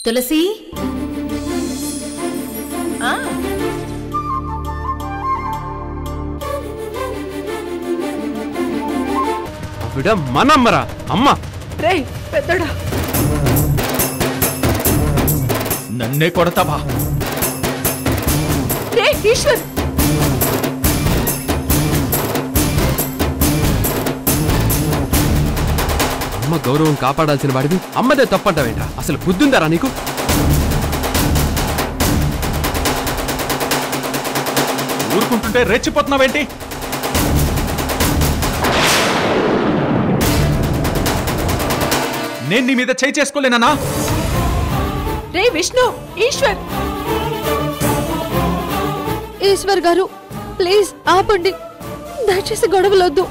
తులసి ఆవిడ మనమ్మరా అమ్మ. రేయ్ పెద్దడా, నన్నే కొడతావా? రే ఈశ్వర్, అమ్మ గౌరవం కాపాడాల్సిన వాడివి అమ్మదే తప్పంటావేంట్రా? అసలు బుద్ధుందారా నీకు? ఊరుకుంటుంటే రెచ్చిపోతున్నావేంటి? నేను నీ మీద చేయి చేసుకోలేనా? రే విష్ణు, ఈశ్వర్. ఈశ్వర్ గారు ప్లీజ్ ఆపండి, దయచేసి గొడవలొద్దు.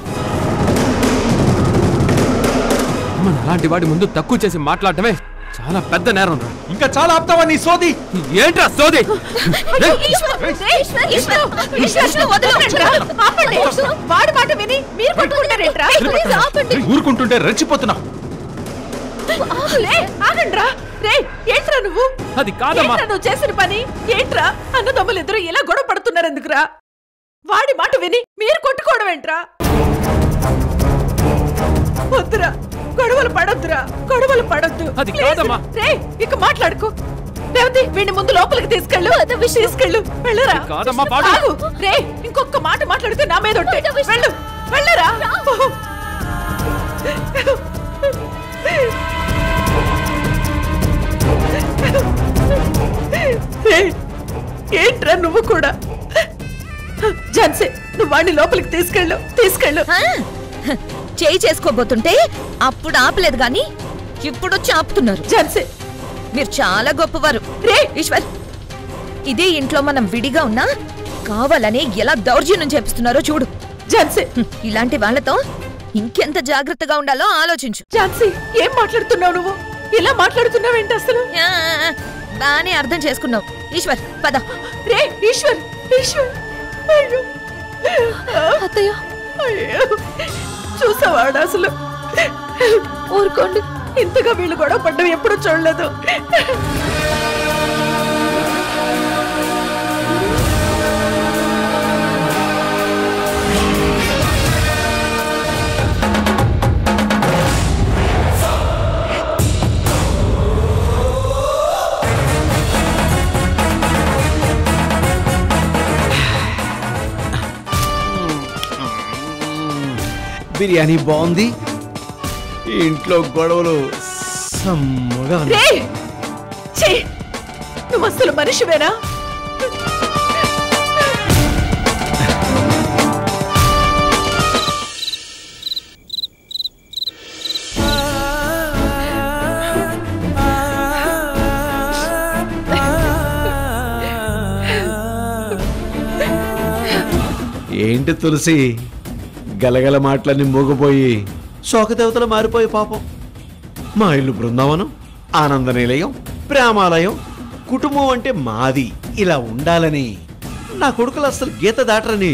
అమ్మను అలాంటి వాడి ముందు తక్కువ చేసి మాట్లాడటమే చాలా పెద్ద నేరం రా. ఇంకా చాలా ఆపుతావా నీ సోది? ఏంట్రా సోది? వాడి మాట విని మీరు కొట్టుకుంటారేంట్రా? ఊరుకుంటుంటే రెచ్చిపోతున్నా. ఆగండ్రా. రే ఏంట్రా నువ్వు? అది కాదమ్మా. నువ్వు చేసిన పని ఏంట్రా? అన్నదమ్ములిద్దరూ ఇలా గొడవ పడుతున్నారు ఎందుకురా? వాడి మాట విని మీరు కొట్టుకోవడం ఏంట్రా? వద్దురా, గొడవలు పడొద్దురా, గొడవలు పడొద్దు. అది కాదమ్మా. రే ఇక మాట్లాడుకో. రేవతి వీడిని ముందు లోపలికి తీసుకెళ్ళు. తీసుకెళ్ళు. వెళ్ళరా. కాదమ్మా. ఆగు. రే ఇంకొక మాట మాట్లాడితే నా మీద ఒట్టే. వెళ్ళు, వెళ్ళరా. ఏంట్రా నువ్వు కూడా? ఝాన్సీ నువ్వు వాడిని లోపలికి తీసుకెళ్ళు. తీసుకెళ్ళు. చేయి చేసుకోబోతుంటే అప్పుడు ఆపలేదు గాని ఇప్పుడు ఆపుతున్నారు. ఝాన్సీ మీరు చాలా గొప్పవారు. రే ఈశ్వర్, ఇదే ఇంట్లో మనం విడిగా ఉన్నా కావాలని ఎలా దౌర్జన్యం చేపిస్తున్నారో చూడు. ఝాన్సీ ఇలాంటి వాళ్ళతో ఇంకెంత జాగ్రత్తగా ఉండాలో ఆలోచించు. ఝాన్సీ ఏం మాట్లాడుతున్నావు నువ్వు? ఇలా మాట్లాడుతున్నావేంటి అసలు? బానే అర్థం చేసుకున్నావు. ఈశ్వర్ పద. రే ఈశ్వర్, ఈశ్వర్. అయ్యో అత్తయ్య, అయ్యో చూసావాడు అసలు. ఊరుకోండి, ఇంతగా వీళ్ళు గొడవ పడ్డం ఎప్పుడు చూడలేదు. బిర్యానీ బాగుంది, ఇంట్లో గొడవలు సమ్మగా. నువ్వు అసలు మనిషివేనా? ఏంటి తులసి, గలగల మాటలన్నీ మూగపోయి శోకదేవతలు మారిపోయి పాపం. మా ఇల్లు బృందావనం, ఆనంద నిలయం, ప్రేమాలయం, కుటుంబం అంటే మాది ఇలా ఉండాలని నా కొడుకులు అసలు గీత దాటరని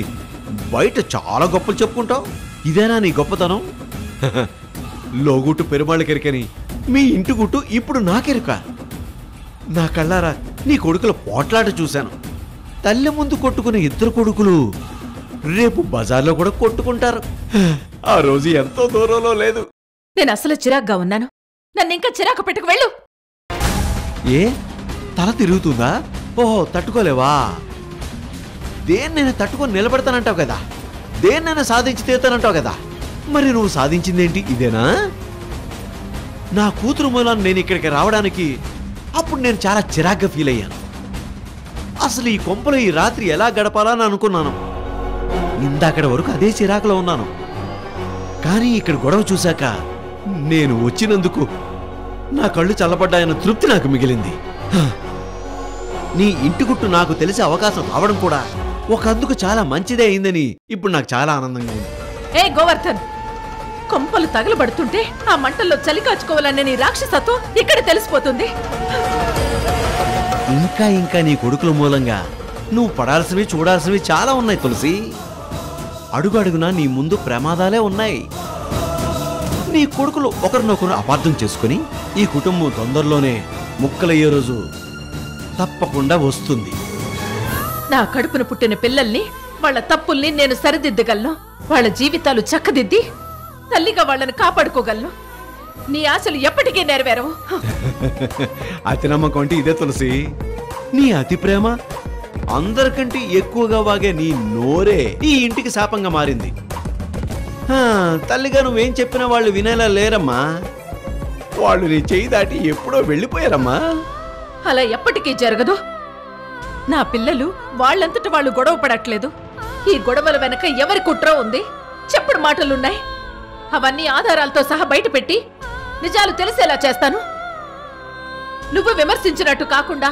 బయట చాలా గొప్పలు చెప్పుకుంటావు. ఇదేనా నీ గొప్పతనం? లోగుట్టు పెరుమాళ్ళకెరికని మీ ఇంటి గుట్టు ఇప్పుడు నాకెరుక. నా కళ్ళారా నీ కొడుకుల పోట్లాట చూశాను. తల్లి ముందు కొట్టుకునే ఇద్దరు కొడుకులు రేపు బజార్లో కూడా కొట్టుకుంటారు. ఆ రోజు ఎంతో దూరంలో లేదు. నేను అసలు చిరాగ్గా ఉన్నాను. నన్ను ఇంకా చిరాకు పెట్టుకు వెళ్ళు. ఏ తల తిరుగుతుందా? ఓహో తట్టుకోలేవా? దేన్నైనా తట్టుకొని నిలబడతానంటావు కదా, దేన్నైనా సాధించి తీరుతానంటావు కదా. మరి నువ్వు సాధించిందేంటి? ఇదేనా? నా కూతురు మూలాన్ని నేను ఇక్కడికి రావడానికి అప్పుడు నేను చాలా చిరాగ్గా ఫీల్ అయ్యాను. అసలు ఈ కొంపలో ఈ రాత్రి ఎలా గడపాలని అనుకున్నాను. ఇందాకడ వరకు అదే చిరాకులో ఉన్నాను. కానీ ఇక్కడ గొడవ చూశాక నేను వచ్చినందుకు నా కళ్ళు చల్లబడ్డాయన్న తృప్తి నాకు మిగిలింది. నీ ఇంటి గుట్టు నాకు తెలిసే అవకాశం రావడం కూడా ఒక అందుకు చాలా మంచిదే అయిందని ఇప్పుడు నాకు చాలా ఆనందంగా ఉంది. ఏ గోవర్ధన్, కొంపలు తగలబడుతుంటే ఆ మంటల్లో చలి కాచుకోవాలనే నీ రాక్షసత్వం ఇక్కడ తెలిసిపోతుంది. ఇంకా ఇంకా నీ కొడుకుల మూలంగా నువ్వు పడాల్సినవి చూడాల్సినవి చాలా ఉన్నాయి తులసి. అడుగు అడుగునా నీ ముందు ప్రమాదాలే ఉన్నాయి. నీ కొడుకులు ఒకరినొకరు అపార్థం చేసుకుని ఈ కుటుంబం తొందరలోనే ముక్కలయ్యే రోజు తప్పకుండా వస్తుంది. నా కడుపున పుట్టిన పిల్లల్ని వాళ్ళ తప్పుల్ని నేను సరిదిద్దగలను. వాళ్ళ జీవితాలు చక్కదిద్ది తల్లిగా వాళ్ళని కాపాడుకోగలను. నీ ఆశలు ఎప్పటికీ నెరవేరవు. అతి నమ్మకం అంటే ఇదే తులసి. నీ అతి ప్రేమ, అందరికంటే ఎక్కువగా వాగే నీ నోరే ఈ ఇంటికి శాపంగా మారింది. తల్లిగా నువ్వేం చెప్పినా వాళ్ళు వినేలా లేరమ్మా. వాళ్ళు నీ చేయి దాటి ఎప్పుడో వెళ్ళిపోయారమ్మా. అలా ఎప్పటికీ జరగదు. నా పిల్లలు వాళ్ళంతట వాళ్ళు గొడవ పడట్లేదు. ఈ గొడవల వెనక ఎవరి కుట్ర ఉంది, చెప్పుడు మాటలున్నాయి. అవన్నీ ఆధారాలతో సహా బయటపెట్టి నిజాలు తెలిసేలా చేస్తాను. నువ్వు విమర్శించినట్టు కాకుండా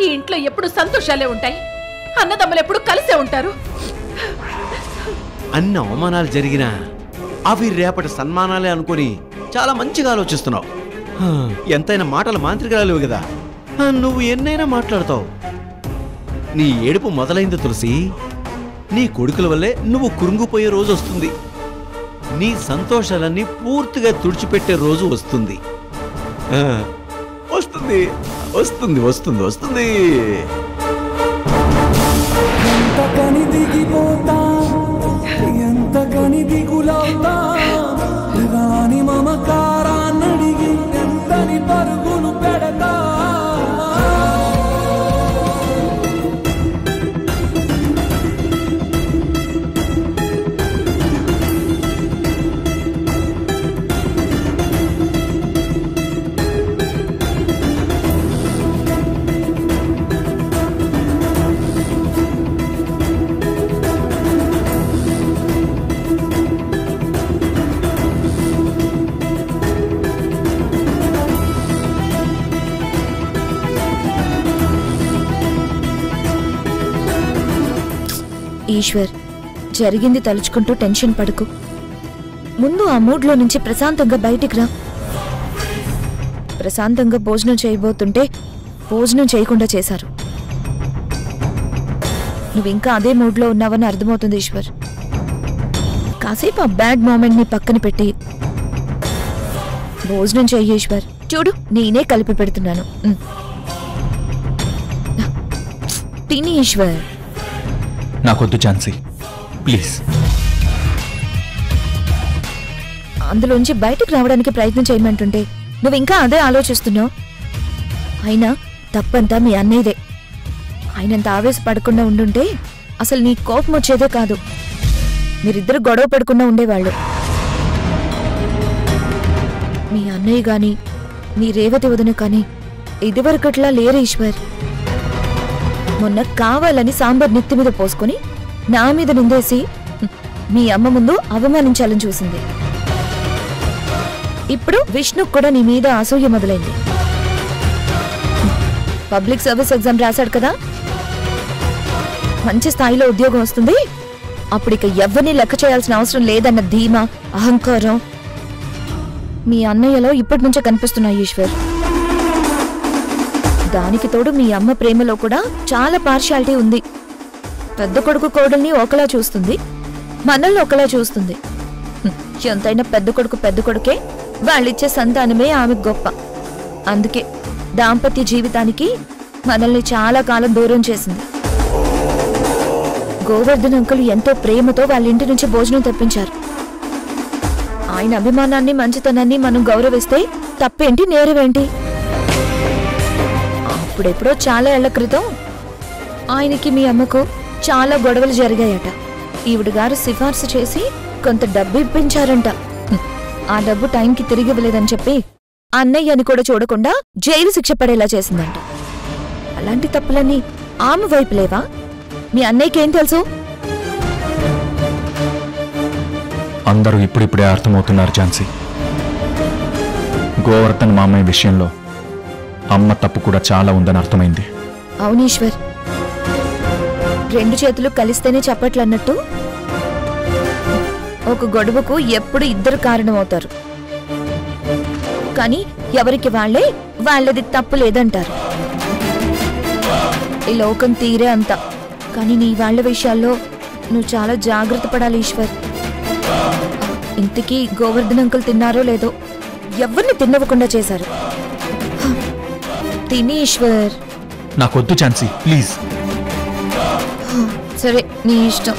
ఈ ఇంట్లో ఎప్పుడు సంతోషాలే ఉంటాయి. అన్నదమ్ములు ఎప్పుడు కలిసే ఉంటారు. అన్ని అవమానాలు జరిగినా అవి రేపటి సన్మానాలే అనుకుని చాలా మంచిగా ఆలోచిస్తున్నావు. ఎంతైనా మాటల మాంత్రికరాలు కదా. నువ్వు ఎన్నైనా మాట్లాడతావు. నీ ఏడుపు మొదలైంది తులసి. నీ కొడుకుల వల్లే నువ్వు కురుంగిపోయే రోజు వస్తుంది. నీ సంతోషాలన్నీ పూర్తిగా తుడిచిపెట్టే రోజు వస్తుంది. వస్తుంది వస్తుంది వస్తుంది వస్తుంది. ఎంత కని దిగులవుతా రాని మమకారాన్నడిగి ఎంతని పరుగులు పెడతా. ఈశ్వర్, జరిగింది తలుచుకుంటూ టెన్షన్ పడకు. ముందు ఆ మూడ్లో నుంచి ప్రశాంతంగా బయటికి రా. ప్రశాంతంగా భోజనం చేయబోతుంటే భోజనం చేయకుండా చేశారు. నువ్వింకా అదే మూడ్లో ఉన్నావని అర్థమవుతుంది ఈశ్వర్. కాసేపు ఆ బ్యాడ్ మూమెంట్ ని పక్కన పెట్టి భోజనం చెయ్యి ఈశ్వర్. చూడు, నేనే కలిపి పెడుతున్నాను. తిని ఈశ్వర్. నాకొద్దు ఝాన్సీ, ప్లీజ్. అందులోంచి బయటకు రావడానికి ప్రయత్నం చేయమంటుంటే నువ్వు ఇంకా అదే ఆలోచిస్తున్నావు. అయినా తప్పంతా మీ అన్నయ్యదే. ఆయనంత ఆవేశపడకుండా ఉండుంటే అసలు నీ కోపం వచ్చేదే కాదు. మీరిద్దరు గొడవ పడకుండా ఉండేవాళ్ళు. మీ అన్నయ్య గాని నీ రేవతి వదిన కానీ ఇదివరకట్లా లేరు ఈశ్వర్. మొన్న కావాలని సాంబార్ నెత్తి మీద పోసుకొని నా మీద నిందేసి మీ అమ్మ ముందు అవమానించాలని చూసింది. ఇప్పుడు విష్ణుకు కూడా నీ మీద అసూయ మొదలైంది. పబ్లిక్ సర్వీస్ ఎగ్జామ్ రాశాడు కదా, మంచి స్థాయిలో ఉద్యోగం వస్తుంది. అప్పుడు ఇక ఎవరిని లెక్క చేయాల్సిన అవసరం లేదన్న ధీమా, అహంకారం మీ అన్నయ్యలో ఇప్పటి నుంచే కనిపిస్తున్నాయి ఈశ్వర్. దానికి తోడు మీ అమ్మ ప్రేమలో కూడా చాలా పార్షియాలిటీ ఉంది. పెద్ద కొడుకు కోడల్ని ఒకలా చూస్తుంది, మనల్ని ఒకలా చూస్తుంది. ఎంతైనా పెద్ద కొడుకే, వాళ్ళిచ్చే సంతానమే ఆమె గొప్ప. అందుకే దాంపత్య జీవితానికి మనల్ని చాలా కాలం దూరం చేసింది. గోవర్ధన్ అంకుల్ ఎంతో ప్రేమతో వాళ్ళ ఇంటి నుంచి భోజనం తెప్పించారు. ఆయన అభిమానాన్ని, మంచితనాన్ని మనం గౌరవిస్తే తప్పేంటి, నేరవేంటి? అప్పుడెప్పుడో చాలా ఏళ్ల క్రితం ఆయనకి మీ అమ్మకు చాలా గొడవలు జరిగాయట. ఈవిడ గారు సిఫార్సు చేసి కొంత డబ్బు ఇప్పించారంట. ఆ డబ్బు టైంకి తిరిగి ఇవ్వలేదని చెప్పి అన్నయ్య అని కూడా చూడకుండా జైలు శిక్ష పడేలా చేసిందంట. అలాంటి తప్పులన్నీ ఆమె వైపు లేవా? మీ అన్నయ్యకేం తెలుసు? అందరూ ఇప్పుడిప్పుడే అర్థమవుతున్నారు ఝాన్సీ. గోవర్ధన్ మామయ్య విషయంలో అమ్మ తప్పు కూడా చాలా ఉందని అర్థమైంది. అవునీశ్వర్, రెండు చేతులు కలిస్తేనే చప్పట్లన్నట్టు ఒక గొడవకు ఎప్పుడు ఇద్దరు కారణమవుతారు. కానీ ఎవరికి వాళ్ళది తప్పు లేదంటారు. ఈ లోకం తీరే అంత. కానీ నీ వాళ్ళ విషయాల్లో నువ్వు చాలా జాగ్రత్త పడాలి ఈశ్వర్. ఇంతకీ గోవర్ధన్ అంకుల్ తిన్నారో లేదో, ఎవరిని తిన్నవ్వకుండా చేశారు. తిని ఈశ్వర్. నాకొద్దు ఝాన్సీ, ప్లీజ్. సరే నీ ఇష్టం.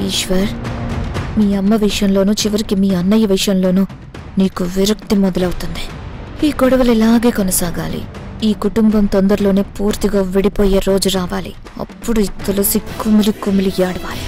ఈశ్వర్, మీ అమ్మ విషయంలోనూ చివరికి మీ అన్నయ్య విషయంలోనూ నీకు విరక్తి మొదలవుతుంది. ఈ గొడవలు ఇలాగే కొనసాగాలి. ఈ కుటుంబం తొందరలోనే పూర్తిగా విడిపోయే రోజు రావాలి. అప్పుడు ఈ తులసి కుమిలి కుమిలి ఏడవాలి.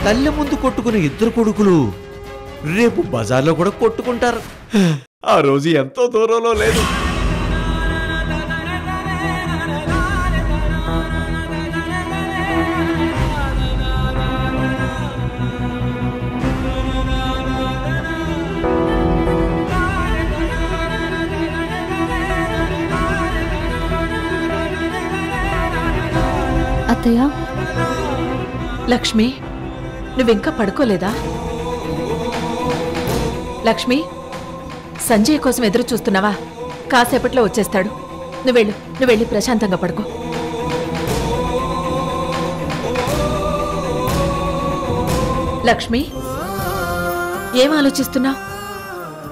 తల్లి ముందు కొట్టుకునే ఇద్దరు కొడుకులు రేపు బజార్లో కూడా కొట్టుకుంటారు. ఆ రోజు ఎంతో దూరంలో లేదు. అత్తయ్య. లక్ష్మి, నువ్వింకా పడుకోలేదా? లక్ష్మి, సంజయ్ కోసం ఎదురు చూస్తున్నావా? కాసేపట్లో వచ్చేస్తాడు. నువ్వెళ్ళి ప్రశాంతంగా పడుకో. లక్ష్మి, ఏం ఆలోచిస్తున్నావు?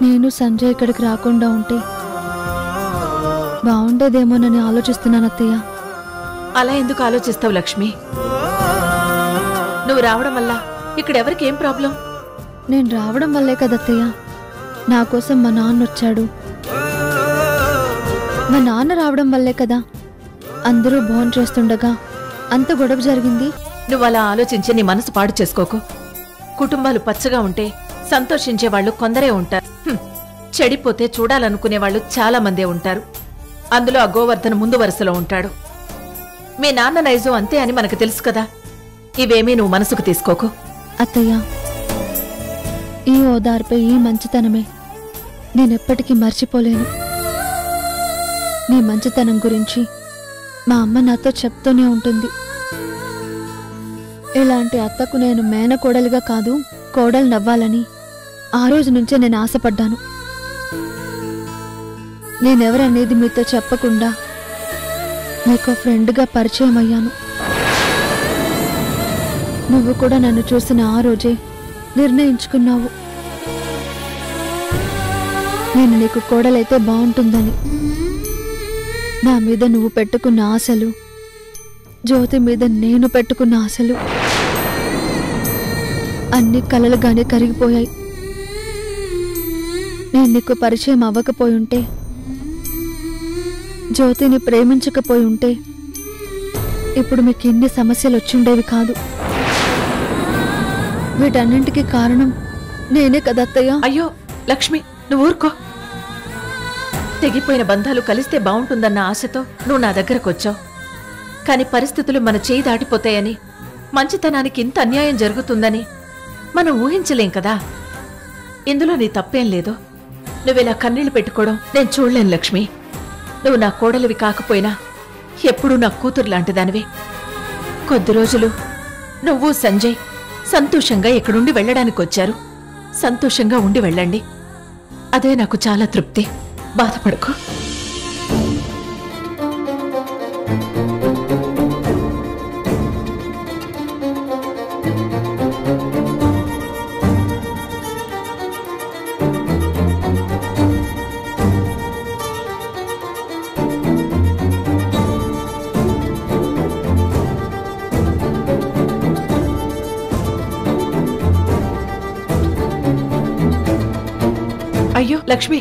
నేను సంజయ్ ఇక్కడికి రాకుండా ఉంటే బాగుండేదేమోనని ఆలోచిస్తున్నాను అత్తయ్య. అలా ఎందుకు ఆలోచిస్తావు లక్ష్మి? నువ్వు రావడం వల్ల ఇక్కడెవరికి ఏం ప్రాబ్లం? నేను రావడం వల్లే కదా అత్తయ్య నా కోసం మా నాన్న వచ్చాడు. మా నాన్న రావడం వల్లే కదా అందరూ భోజనం చేస్తుండగా అంత గొడవ జరిగింది. నువ్వు అలా ఆలోచించి నీ మనసు పాడు చేసుకోకు. కుటుంబాలు పచ్చగా ఉంటే సంతోషించే వాళ్ళు కొందరే ఉంటారు. చెడిపోతే చూడాలనుకునే వాళ్ళు చాలా మందే ఉంటారు. అందులో ఆ గోవర్ధన్ ముందు వరుసలో ఉంటాడు. మీ నాన్న నైజం అంతే అని మనకు తెలుసు కదా. ఇవేమీ నువ్వు మనసుకు తీసుకోకు. అత్తయ్య, ఈ ఓదార్పై ఈ మంచితనమే నేనెప్పటికీ మర్చిపోలేను. నీ మంచితనం గురించి మా అమ్మ నాతో చెప్తూనే ఉంటుంది. ఇలాంటి అత్తకు నేను మేనకోడలిగా కాదు కోడలు నవ్వాలని ఆ రోజు నుంచే నేను ఆశపడ్డాను. నేనెవరనేది మీతో చెప్పకుండా నీకు ఫ్రెండ్గా పరిచయం అయ్యాను. నువ్వు కూడా నన్ను చూసిన ఆ రోజే నిర్ణయించుకున్నావు నేను నీకు కోడలైతే బాగుంటుందని. నా మీద నువ్వు పెట్టుకున్న ఆశలు, జ్యోతి మీద నేను పెట్టుకున్న ఆశలు అన్ని కలలుగానే కరిగిపోయాయి. నేను నీకు పరిచయం అవ్వకపోయి ఉంటే, జ్యోతిని ప్రేమించకపోయి ఉంటే ఇప్పుడు మీకు ఎన్ని సమస్యలు వచ్చిండేవి కాదు. వీటన్నింటికి కారణం నేనే కదా అత్తయ్య. అయ్యో లక్ష్మి, నువ్వు ఊరుకో. తెగిపోయిన బంధాలు కలిస్తే బాగుంటుందన్న ఆశతో నువ్వు నా దగ్గరకు వచ్చావు. కాని పరిస్థితులు మన చేయి దాటిపోతాయని, మంచితనానికి ఇంత అన్యాయం జరుగుతుందని మనం ఊహించలేం కదా. ఇందులో నీ తప్పేం లేదు. నువ్విలా కన్నీళ్లు పెట్టుకోవడం నేను చూడలేను లక్ష్మి. నువ్వు నా కోడలివి కాకపోయినా ఎప్పుడూ నా కూతురు లాంటిదానివి. కొద్ది రోజులు నువ్వు సంజయ్ సంతోషంగా ఇక్కడుండి వెళ్ళడానికి వచ్చారు. సంతోషంగా ఉండి వెళ్ళండి. అదే నాకు చాలా తృప్తి. బాధపడకు. అయ్యో లక్ష్మి,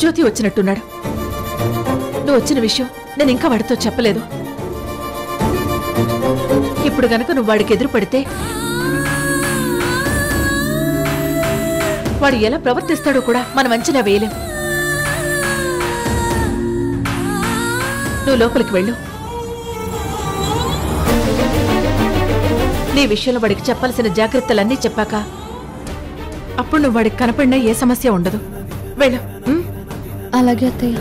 జ్యోతి వచ్చినట్టున్నాడు. నువ్వు వచ్చిన విషయం నేను ఇంకా వాడితో చెప్పలేదు. ఇప్పుడు గనక నువ్వు వాడికి ఎదురు పడితే వాడు ఎలా ప్రవర్తిస్తాడో కూడా మనం అంచనా వేయలేం. నువ్వు లోపలికి వెళ్ళు. నీ విషయంలో వాడికి చెప్పాల్సిన జాగ్రత్తలన్నీ చెప్పాక అప్పుడు నువ్వు వాడికి కనపడినా ఏ సమస్య ఉండదు. వెళ్ళు. అలాగే అత్తయ్య.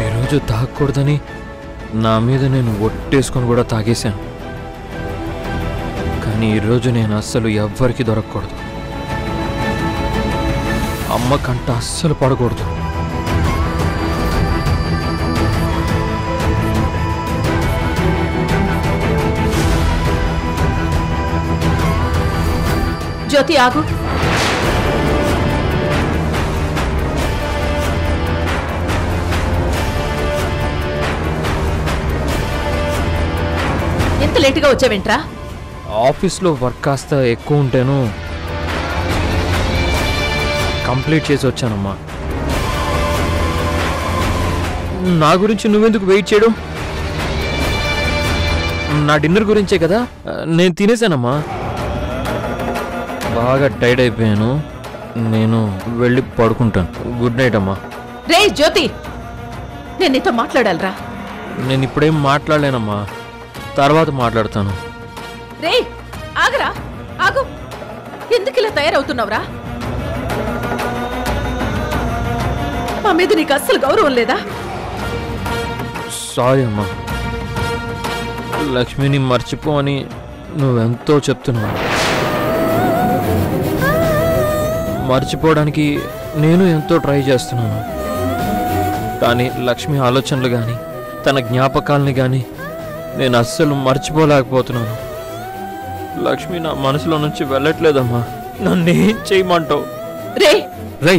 ఈరోజు తాగకూడదని నా మీద నేను ఒట్టేసుకొని కూడా తాగేశాను. కానీ ఈరోజు నేను అస్సలు ఎవ్వరికి దొరకకూడదు. అమ్మ కంట అస్సలు పడకూడదు. జ్యోతి ఆగు. ఎంత లేటుగా వచ్చావేంట్రా? ఆఫీస్లో వర్క్ కాస్త ఎక్కువ ఉంటేను కంప్లీట్ చేసి వచ్చానమ్మా. నా గురించి నువ్వెందుకు వెయిట్ చేయడం? నా డిన్నర్ గురించే కదా. నేను తినేసానమ్మా. బాగా టైర్డ్ అయిపోయాను. నేను వెళ్ళి పడుకుంటాను. గుడ్ నైట్ అమ్మా. రే జ్యోతి, నేను నీతో మాట్లాడాలరా. నేను ఇప్పుడేం మాట్లాడలేనమ్మా, తర్వాత మాట్లాడతాను. రే ఆగరా, ఆగు. ఎందుకు ఇలా తయారవుతున్నావురా? మా మీద నీకు అస్సలు గౌరవం లేదా? సారీ అమ్మా. లక్ష్మిని మర్చిపో అని నువ్వెంతో చెప్తున్నావు. మర్చిపోవడానికి నేను ఎంతో ట్రై చేస్తున్నాను. కానీ లక్ష్మి ఆలోచనలు కానీ తన జ్ఞాపకాలని కానీ నేను అస్సలు మర్చిపోలేకపోతున్నాను. లక్ష్మి నా మనసులో నుంచి వెళ్ళట్లేదమ్మా. నన్ను ఏం చేయమంటావు? రే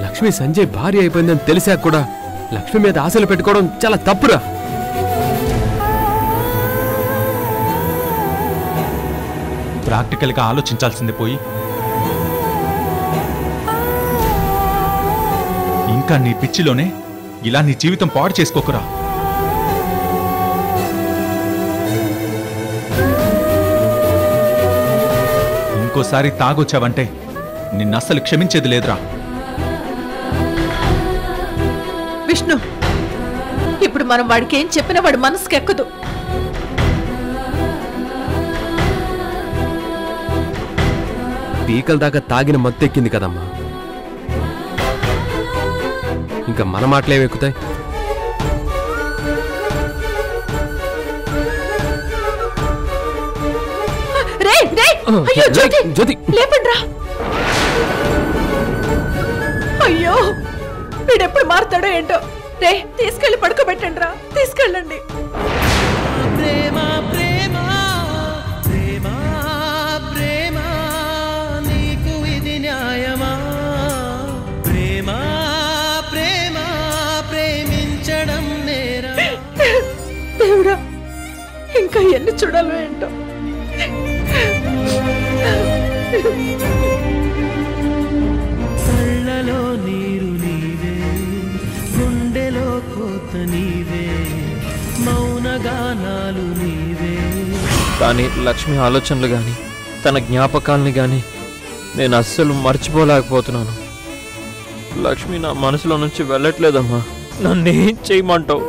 లక్ష్మి సంజయ్ భార్య అయిపోయిందని తెలిసాక కూడా లక్ష్మి మీద ఆశలు పెట్టుకోవడం చాలా తప్పురా. ప్రాక్టికల్గా ఆలోచించాల్సిందే పోయి ఇంకా నీ పిచ్చిలోనే ఇలా నీ జీవితం పాడు చేసుకోకురా. ఇంకోసారి తాగొచ్చావంటే నిన్నస్సలు క్షమించేది లేదురా. విష్ణు, ఇప్పుడు మనం వాడికి ఏం చెప్పినా వాడి మనసుకెక్కదు. పీకల దాకా తాగిన మత్తెక్కింది కదమ్మా. ఇంకా మన మాటలేమెక్కుతాయి? జ్యోతి లేపండ్రా. అయ్యో వీడెప్పుడు మారుతాడో ఏంటో. రే తీసుకెళ్లి పడుకోబెట్టండి రా, తీసుకెళ్ళండి. ప్రేమ ప్రేమ ప్రేమ ప్రేమ నీకు ఇది న్యాయమా? ప్రేమ ప్రేమ ప్రేమించడం నేరా? దేవుడా, ఇంకా ఎన్ని చూడాలో ఏంటో. కళ్ళలో నీరు నీవే, గుండెలో కోత నీవే, మౌనగానాలు నీవే. కానీ లక్ష్మి ఆలోచనలు కానీ తన జ్ఞాపకాలని కానీ నేను అస్సలు మర్చిపోలేకపోతున్నాను. లక్ష్మి నా మనసులో నుంచి వెళ్ళట్లేదమ్మా. నన్నేం చేయమంటావు?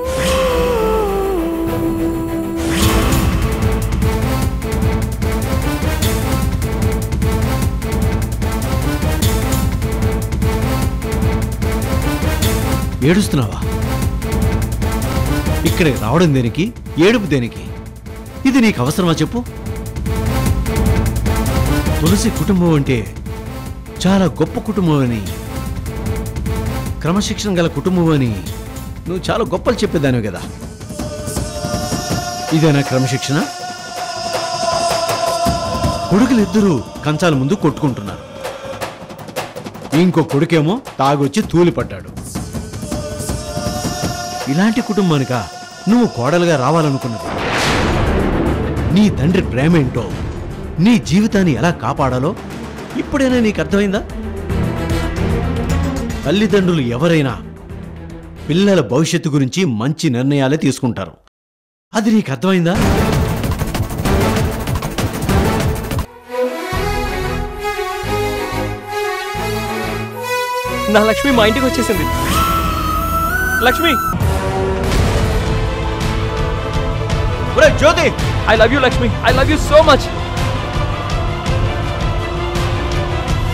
ఏడుస్తున్నావా? ఇక్కడికి రావడం దేనికి? ఏడుపు దేనికి? ఇది నీకు అవసరమా చెప్పు? తులసి కుటుంబం అంటే చాలా గొప్ప కుటుంబం అని, క్రమశిక్షణ గల కుటుంబం అని నువ్వు చాలా గొప్పలు చెప్పేదానివి కదా. ఇదేనా క్రమశిక్షణ? కొడుకులిద్దరూ కంచాల ముందు కొట్టుకుంటున్నారు. ఇంకో కొడుకేమో తాగొచ్చి తూలిపడ్డాడు. ఇలాంటి కుటుంబానికా నువ్వు కోడలుగా రావాలనుకున్నది? నీ తండ్రి ప్రేమేంటో, నీ జీవితాన్ని ఎలా కాపాడాలో ఇప్పుడైనా నీకు అర్థమైందా? తల్లిదండ్రులు ఎవరైనా పిల్లల భవిష్యత్తు గురించి మంచి నిర్ణయాలే తీసుకుంటారు. అది నీకు అర్థమైందా? నా లక్ష్మి మా ఇంటికి వచ్చేసింది. Lakshmi, Jyothi, I love you Lakshmi, I love you so much.